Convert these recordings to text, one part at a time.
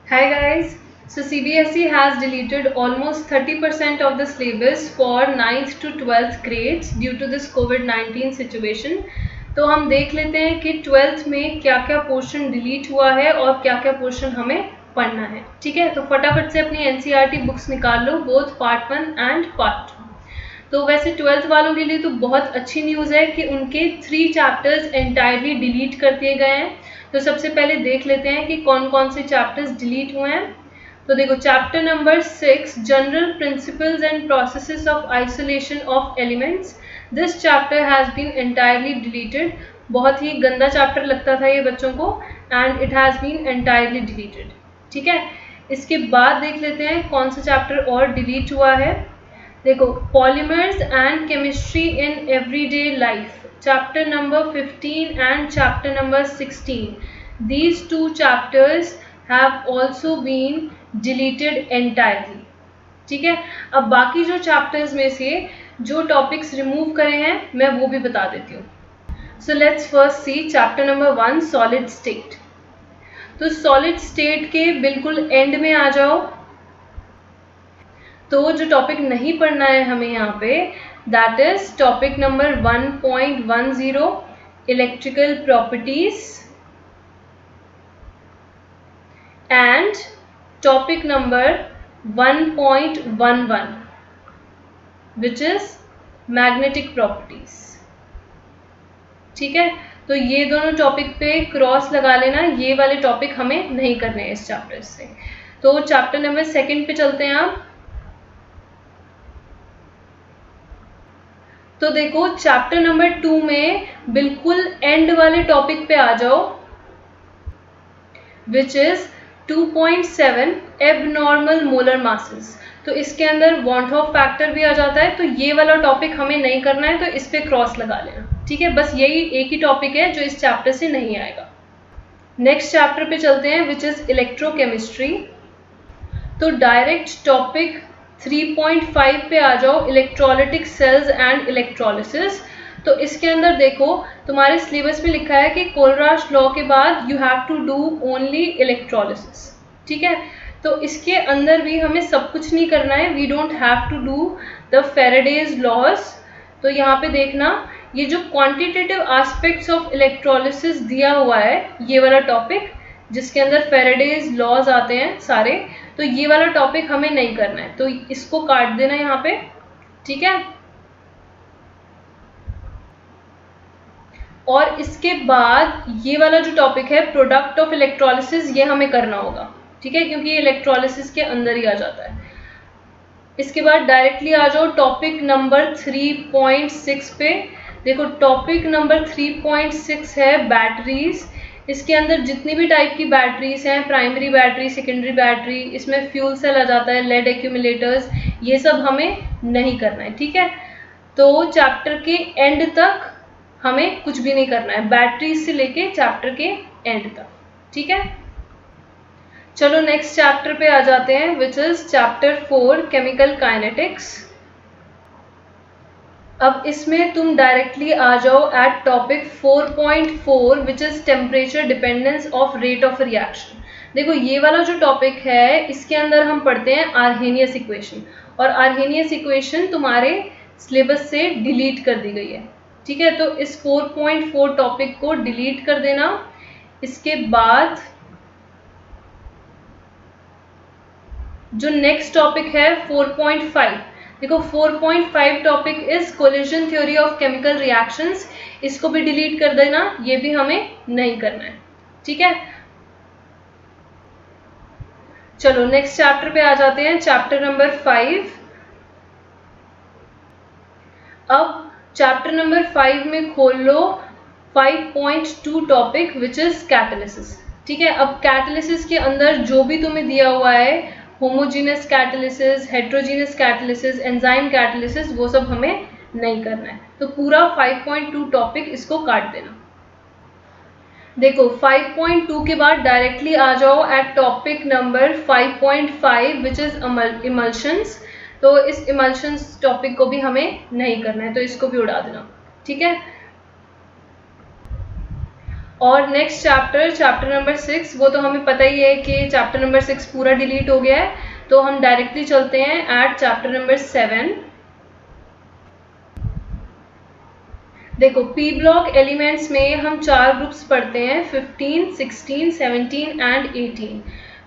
Hi guys. So CBSE has deleted almost 30% of the syllabus for 9th to 12th grades due to this COVID-19 situation. तो हम देख लेते हैं कि 12th में क्या क्या पोर्शन डिलीट हुआ है और क्या क्या पोर्शन हमें पढ़ना है. ठीक है, तो फटाफट से अपनी NCERT बुक्स निकाल लो, बोथ पार्ट 1 एंड पार्ट 2. तो वैसे 12th वालों के लिए तो बहुत अच्छी न्यूज़ है कि उनके 3 चैप्टर्स एंटायरली डिलीट कर दिए गए हैं. तो सबसे पहले देख लेते हैं कि कौन कौन से चैप्टर्स डिलीट हुए हैं. तो देखो, chapter number 6 general principles and processes of isolation of elements. This chapter has been entirely deleted. बहुत ही गंदा चैप्टर लगता था ये बच्चों को and it has been entirely deleted. ठीक है, इसके बाद देख लेते हैं कौन सा चैप्टर और डिलीट हुआ है. देखो, polymers and chemistry in everyday life, chapter number 15 and chapter number 16. These two chapters have also been deleted entirely. ठीक है, अब बाकी जो चैप्टर्स में से जो टॉपिक्स रिमूव करे हैं मैं वो भी बता देती हूँ. So let's first see chapter number 1 solid state. तो सॉलिड स्टेट के बिल्कुल एंड में आ जाओ. तो जो टॉपिक नहीं पढ़ना है हमें यहाँ पे, that is topic number 1.10 electrical properties and topic number 1.11 which is magnetic properties. ठीक है, तो ये दोनों टॉपिक पे क्रॉस लगा लेना. ये वाले टॉपिक हमें नहीं करने हैं इस चैप्टर से. तो चैप्टर नंबर 2 पे चलते हैं आप. तो देखो, चैप्टर नंबर 2 में बिल्कुल एंड वाले टॉपिक पे आ जाओ which is 2.7 abnormal molar masses. तो इसके अंदर वॉन्ट-हॉफ फैक्टर भी आ जाता है. तो ये वाला टॉपिक हमें नहीं करना है, तो इस पे क्रॉस लगा लेना. ठीक है, बस यही एक ही टॉपिक है जो इस चैप्टर से नहीं आएगा. नेक्स्ट चैप्टर पे चलते हैं विच इज इलेक्ट्रोकेमिस्ट्री. तो डायरेक्ट टॉपिक 3.5 पे आ जाओ, इलेक्ट्रोलिटिक सेल्स एंड इलेक्ट्रोलिसिस. तो इसके अंदर देखो, तुम्हारे सिलेबस में लिखा है कि कोलराश लॉ के बाद you have to do only electrolysis. ठीक है, तो इसके अंदर भी हमें सब कुछ नहीं करना है. We don't have to do the Faraday's laws. तो यहाँ पे देखना, ये जो क्वांटिटेटिव एस्पेक्ट्स ऑफ इलेक्ट्रोलिसिस दिया हुआ है, ये वाला टॉपिक जिसके अंदर फेराडेज लॉज आते हैं सारे, तो ये वाला टॉपिक हमें नहीं करना है. तो इसको काट देना यहाँ पे. ठीक है, और इसके बाद ये वाला जो टॉपिक है प्रोडक्ट ऑफ इलेक्ट्रोलिसिस, ये हमें करना होगा. ठीक है, क्योंकि ये इलेक्ट्रोलिसिस के अंदर ही आ जाता है. इसके बाद डायरेक्टली आ जाओ टॉपिक नंबर 3.6 पे. देखो, टॉपिक नंबर 3.6 है बैटरीज. इसके अंदर जितनी भी टाइप की बैटरीज हैं, प्राइमरी बैटरी, सेकेंडरी बैटरी, इसमें फ्यूल सेल आ जाता है, लेड एक्यूमुलेटर्स, ये सब हमें नहीं करना है. ठीक है, तो चैप्टर के एंड तक हमें कुछ भी नहीं करना है, बैटरीज से लेके चैप्टर के एंड तक. ठीक है, चलो नेक्स्ट चैप्टर पे आ जाते हैं which is chapter 4 chemical kinetics. अब इसमें तुम डायरेक्टली आ जाओ at topic 4.4 which is temperature dependence of rate of reaction. देखो, ये वाला जो टॉपिक है इसके अंदर हम पढ़ते हैं आर्हेनियस इक्वेशन, और आर्हेनियस इक्वेशन तुम्हारे सिलेबस से डिलीट कर दी गई है. ठीक है, तो इस 4.4 टॉपिक को डिलीट कर देना. इसके बाद जो नेक्स्ट टॉपिक है 4.5, देखो 4.5 topic is collision theory of chemical reactions. इसको भी डिलीट कर देना, ये भी हमें नहीं करना है. ठीक है, चलो नेक्स्ट चैप्टर पे आ जाते हैं, चैप्टर नंबर 5. अब चैप्टर नंबर 5 में खोल लो 5.2 टॉपिक विच इज कैटालिसिस. ठीक है, अब कैटालिसिस के अंदर जो भी तुम्हें दिया हुआ है, homogeneous catalysis, heterogeneous catalysis, enzyme catalysis, वो सब हमें नहीं करना है. तो पूरा 5.2 टॉपिक इसको काट देना. देखो, 5.2 के बाद डायरेक्टली आ जाओ at topic number 5.5 which is emulsions. तो इस इमल्शंस टॉपिक को भी हमें नहीं करना है, तो इसको भी उड़ा देना. ठीक है, और नेक्स्ट चैप्टर नंबर 6, वो तो हमें पता ही है कि चैप्टर नंबर 6 पूरा डिलीट हो गया है, तो हम डायरेक्टली चलते हैं एट चैप्टर नंबर 7। देखो पी ब्लॉक एलिमेंट्स में हम 4 ग्रुप्स पढ़ते हैं, 15, 16, 17 एंड 18।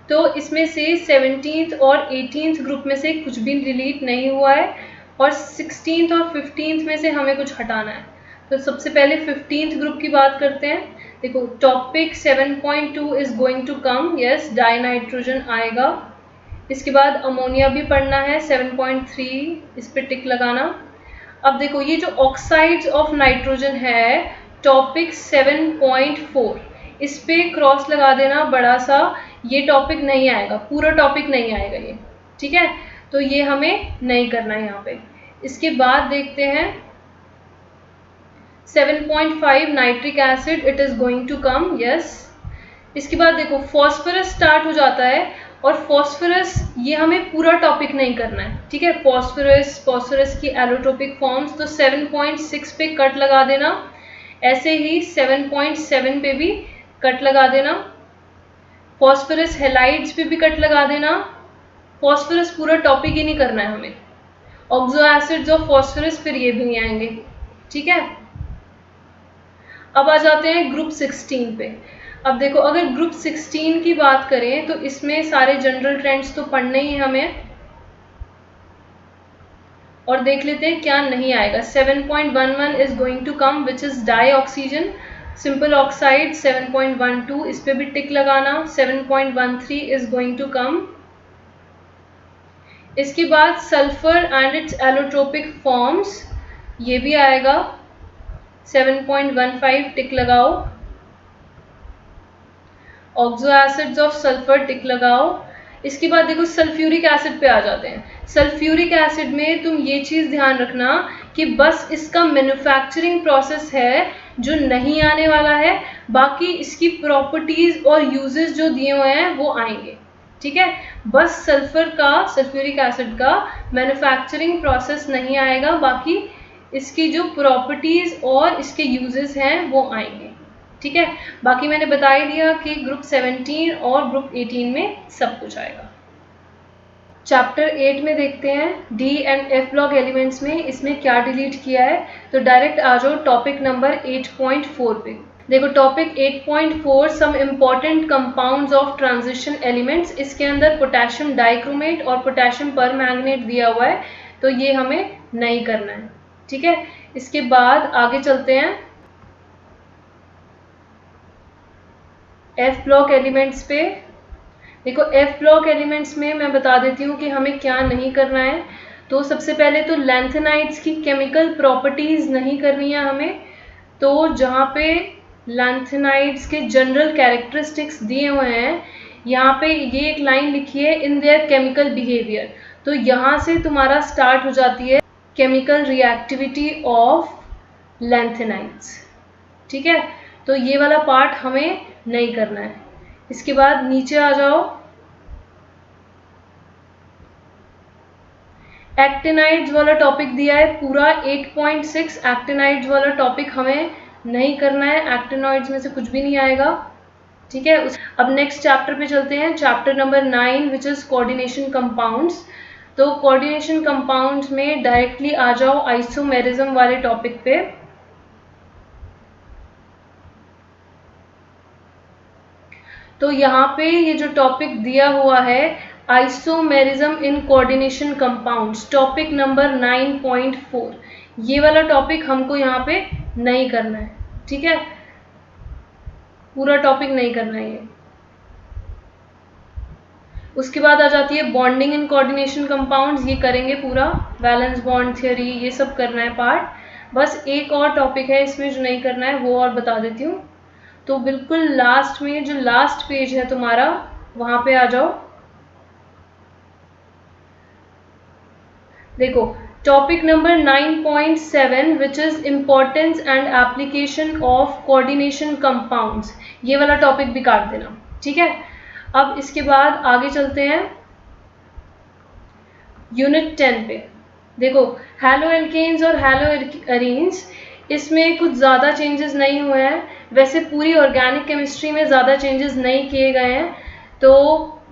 तो इसमें से 17th और 18th ग्रुप में से कुछ भी डिलीट नहीं हुआ है, और 16th और 15th में से हमें कुछ हटाना है। तो सबसे पहले 15th ग्रुप की बात करते हैं। देखो topic 7.2 is going to come, yes dinitrogen आएगा। इसके बाद अमोनिया भी पढ़ना है 7.3, इस पे टिक लगाना। अब देखो ये जो ऑक्साइड्स ऑफ नाइट्रोजन है टॉपिक 7.4, इस पे क्रॉस लगा देना बड़ा सा, ये टॉपिक नहीं आएगा, पूरा टॉपिक नहीं आएगा ये, ठीक है, तो ये हमें नहीं करना है यहाँ पे। इसके बाद देखते हैं 7.5 nitric acid, it is going to come, yes. इसके बाद देखो फॉस्फोरस स्टार्ट हो जाता है, और फॉस्फोरस ये हमें पूरा टॉपिक नहीं करना है, ठीक है। फॉस्फोरस की एलोट्रोपिक फॉर्म्स, तो 7.6 पे कट लगा देना, ऐसे ही 7.7 पे भी कट लगा देना। फॉस्फोरस हेलाइड्स पे भी कट लगा देना। फॉस्फोरस पूरा टॉपिक ही नहीं करना है हमें। ऑक्सो एसिड्स ऑफ फॉस्फोरस फिर ये भी नहीं आएंगे, ठीक है। अब आ जाते हैं ग्रुप 16 पे। अब देखो अगर ग्रुप 16 की बात करें तो इसमें सारे जनरल ट्रेंड्स तो पढ़ने ही हमें, और देख लेते हैं क्या नहीं आएगा। 7.11 is going to come which is dioxygen, simple oxide 7.12, इस पे भी टिक लगाना। 7.13 इज गोइंग टू कम। इसके बाद sulphur and its allotropic forms, ये भी आएगा 7.15, टिक लगाओ। Oxo acids of sulphur, tick लगाओ। इसके बाद देखो सल्फ्यूरिक एसिड पे आ जाते हैं। सल्फ्यूरिक एसिड में तुम ये चीज़ ध्यान रखना कि बस इसका मैन्युफैक्चरिंग प्रोसेस है जो नहीं आने वाला है, बाकी इसकी प्रॉपर्टीज और यूजेस जो दिए हुए हैं वो आएंगे, ठीक है। बस सल्फ्यूरिक एसिड का मैन्युफैक्चरिंग प्रोसेस नहीं आएगा, बाकी इसकी जो प्रॉपर्टीज और इसके यूजेस हैं वो आएंगे, ठीक है। बाकी मैंने बता ही दिया कि ग्रुप 17 और ग्रुप 18 में सब कुछ आएगा। चैप्टर 8 में देखते हैं D and F block elements में इसमें क्या डिलीट किया है। तो डायरेक्ट आ जाओ टॉपिक नंबर 8.4 पे। देखो topic 8.4 some important compounds of transition elements, इसके अंदर पोटेशियम डाइक्रोमेट और पोटेशियम परमैंगनेट दिया हुआ है, तो ये हमें नहीं करना है, ठीक है। इसके बाद आगे चलते हैं एफ ब्लॉक एलिमेंट्स पे। देखो एफ ब्लॉक एलिमेंट्स में मैं बता देती हूँ कि हमें क्या नहीं करना है। तो सबसे पहले तो लैंथेनाइड्स की केमिकल प्रॉपर्टीज नहीं करनी है हमें। तो जहाँ पे लैंथेनाइड्स के जनरल कैरेक्टरिस्टिक्स दिए हुए हैं, यहाँ पे ये एक लाइन लिखी है इन देयर केमिकल बिहेवियर, तो यहाँ से तुम्हारा स्टार्ट हो जाती है केमिकल रिएक्टिविटी ऑफ लैंथेनाइड्स, ठीक है। तो ये वाला पार्ट हमें नहीं करना है। इसके बाद नीचे आ जाओ, एक्टिनाइड्स वाला टॉपिक दिया है पूरा 8.6, एक्टिनाइड्स वाला टॉपिक हमें नहीं करना है, एक्टिनॉइड्स में से कुछ भी नहीं आएगा, ठीक है। अब नेक्स्ट चैप्टर पे चलते हैं, chapter number 9 which is coordination compounds. तो कोऑर्डिनेशन कंपाउंड्स में डायरेक्टली आ जाओ आइसोमेरिज्म वाले टॉपिक पे। तो यहाँ पे ये जो टॉपिक दिया हुआ है isomerism in coordination compounds, topic number 9.4, ये वाला टॉपिक हमको यहाँ पे नहीं करना है, ठीक है, पूरा टॉपिक नहीं करना है ये। उसके बाद आ जाती है बॉन्डिंग इन कोऑर्डिनेशन कंपाउंड्स, ये करेंगे पूरा, वैलेंस बॉन्ड थ्योरी, ये सब करना है पार्ट। बस एक और टॉपिक है इसमें जो नहीं करना है, वो और बता देती हूँ। तो बिल्कुल लास्ट में जो लास्ट पेज है तुम्हारा, वहां पे आ जाओ। देखो topic number 9.7 which is importance and application of coordination compounds, ये वाला टॉपिक भी काट देना, ठीक है। अब इसके बाद आगे चलते हैं यूनिट 10 पे। देखो हैलो एल्केन्स और हैलो एरीन्स, इसमें कुछ ज़्यादा चेंजेस नहीं हुए हैं। वैसे पूरी ऑर्गेनिक केमिस्ट्री में ज़्यादा चेंजेस नहीं किए गए हैं, तो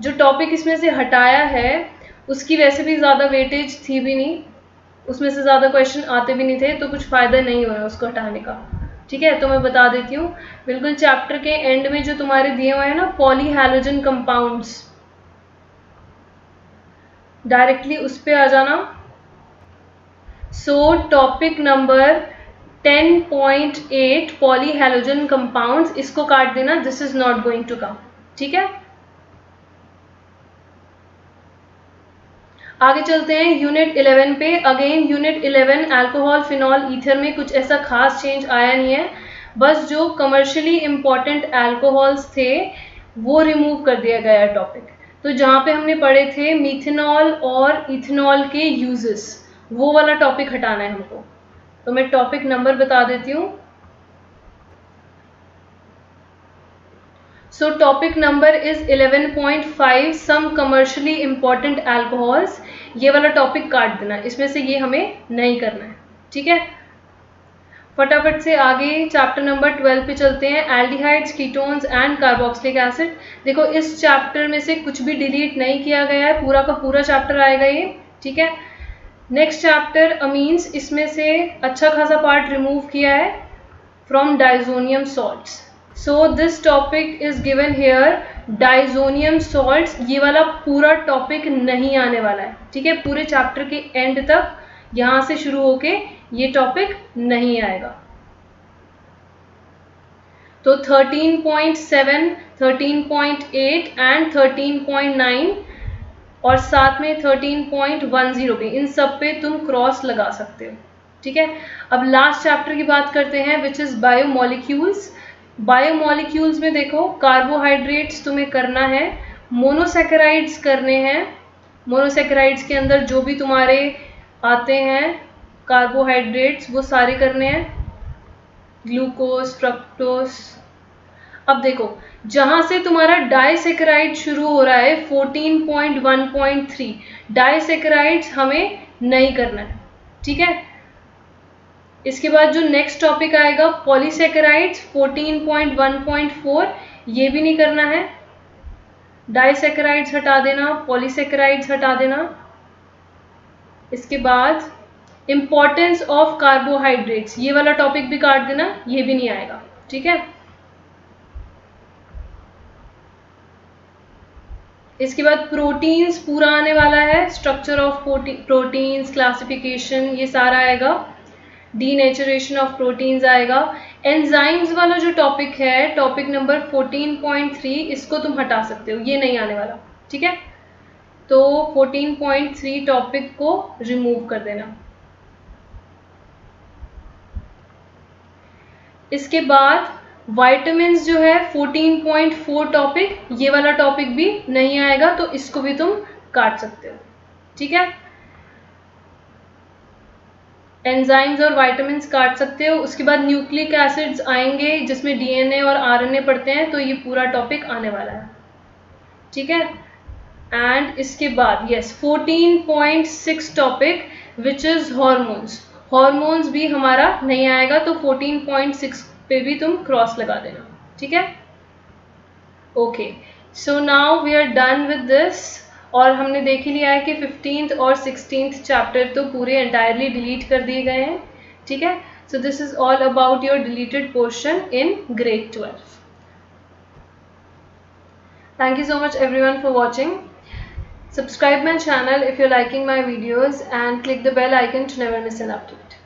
जो टॉपिक इसमें से हटाया है उसकी वैसे भी ज़्यादा वेटेज थी भी नहीं, उसमें से ज़्यादा क्वेश्चन आते भी नहीं थे, तो कुछ फ़ायदा नहीं हुआ उसको हटाने का। ठीक है, तो मैं बता देती हूँ बिल्कुल चैप्टर के एंड में जो तुम्हारे दिए हुए हैं ना पॉली हैलोजन कंपाउंड्स, डायरेक्टली उस पे आ जाना। So topic number 10.8 polyhalogen compounds, इसको काट देना, this is not going to come. ठीक है, आगे चलते हैं यूनिट 11 पे। Again unit 11 alcohol, phenol, ether में कुछ ऐसा खास चेंज आया नहीं है, बस जो कमर्शियली इम्पॉर्टेंट अल्कोहल्स थे वो रिमूव कर दिया गया है टॉपिक। तो जहाँ पे हमने पढ़े थे मिथेनॉल और इथेनॉल के यूजेस, वो वाला टॉपिक हटाना है हमको। तो मैं टॉपिक नंबर बता देती हूँ। So topic number is 11.5 some commercially important alcohols. ये वाला टॉपिक काट देना, इसमें से ये हमें नहीं करना है। ठीक है, फटाफट से आगे चैप्टर नंबर 12 पे चलते हैं, aldehydes, ketones and carboxylic acid. देखो इस चैप्टर में से कुछ भी डिलीट नहीं किया गया है, पूरा का पूरा चैप्टर आएगा ये। ठीक है, नेक्स्ट चैप्टर अमीन्स, इसमें से अच्छा खासा पार्ट रिमूव किया है from diazonium salts. So this topic is given here, diazonium salts, ये वाला पूरा टॉपिक नहीं आने वाला है। ठीक है, पूरे चैप्टर के एंड तक यहाँ से शुरू होके ये टॉपिक नहीं आएगा। तो 13.7, 13.8 एंड 13.9 और साथ में 13.10 पे, इन सब पे तुम क्रॉस लगा सकते हो। ठीक है, अब लास्ट चैप्टर की बात करते हैं विच इज बायोमोलिक्यूल्स। बायोमोलिक्यूल्स में देखो कार्बोहाइड्रेट्स तुम्हें करना है, मोनोसैकेराइड्स करने हैं, मोनोसैकेराइड्स के अंदर जो भी तुम्हारे आते हैं कार्बोहाइड्रेट्स वो सारे करने हैं, ग्लूकोज, फ्रक्टोज। अब देखो जहां से तुम्हारा डाइसैकेराइड शुरू हो रहा है 14.1.3, डाइसैकेराइड्स हमें नहीं करना है। ठीक है, इसके बाद जो नेक्स्ट टॉपिक आएगा पॉलीसैकेराइड्स 14.1.4, ये भी नहीं करना है, डाइसैकेराइड्स हटा देना, पॉलीसैकेराइड्स हटा देना। इसके बाद इंपॉर्टेंस ऑफ कार्बोहाइड्रेट्स, ये वाला टॉपिक भी काट देना, ये भी नहीं आएगा। ठीक है, इसके बाद प्रोटीन्स पूरा आने वाला है, स्ट्रक्चर ऑफ प्रोटीन्स, क्लासिफिकेशन, ये सारा आएगा, डीनेचुरेशन ऑफ प्रोटीन्स आएगा। एंजाइम्स वाला जो टॉपिक है टॉपिक नंबर 14.3, इसको तुम हटा सकते हो, ये नहीं आने वाला। ठीक है, तो 14.3 टॉपिक को रिमूव कर देना। इसके बाद विटामिन्स जो है 14.4 टॉपिक, ये वाला टॉपिक भी नहीं आएगा, तो इसको भी तुम काट सकते हो। ठीक है, एंजाइम्स और विटामिन्स काट सकते हो। उसके बाद न्यूक्लिक एसिड्स आएंगे जिसमें डीएनए और आरएनए पढ़ते हैं, तो ये पूरा टॉपिक आने वाला है। ठीक है, एंड इसके बाद yes 14.6 topic which is hormones, hormones भी हमारा नहीं आएगा, तो 14.6 पे भी तुम क्रॉस लगा देना। ठीक है, okay, so now we are done with this. और हमने देख ही लिया है कि 15th और 16th चैप्टर तो पूरे एंटायरली डिलीट कर दिए गए हैं। ठीक है, so this is all about your deleted portion in grade 12। Thank you so much everyone for watching. Subscribe my channel if you're liking my videos and click the bell icon to never miss an update.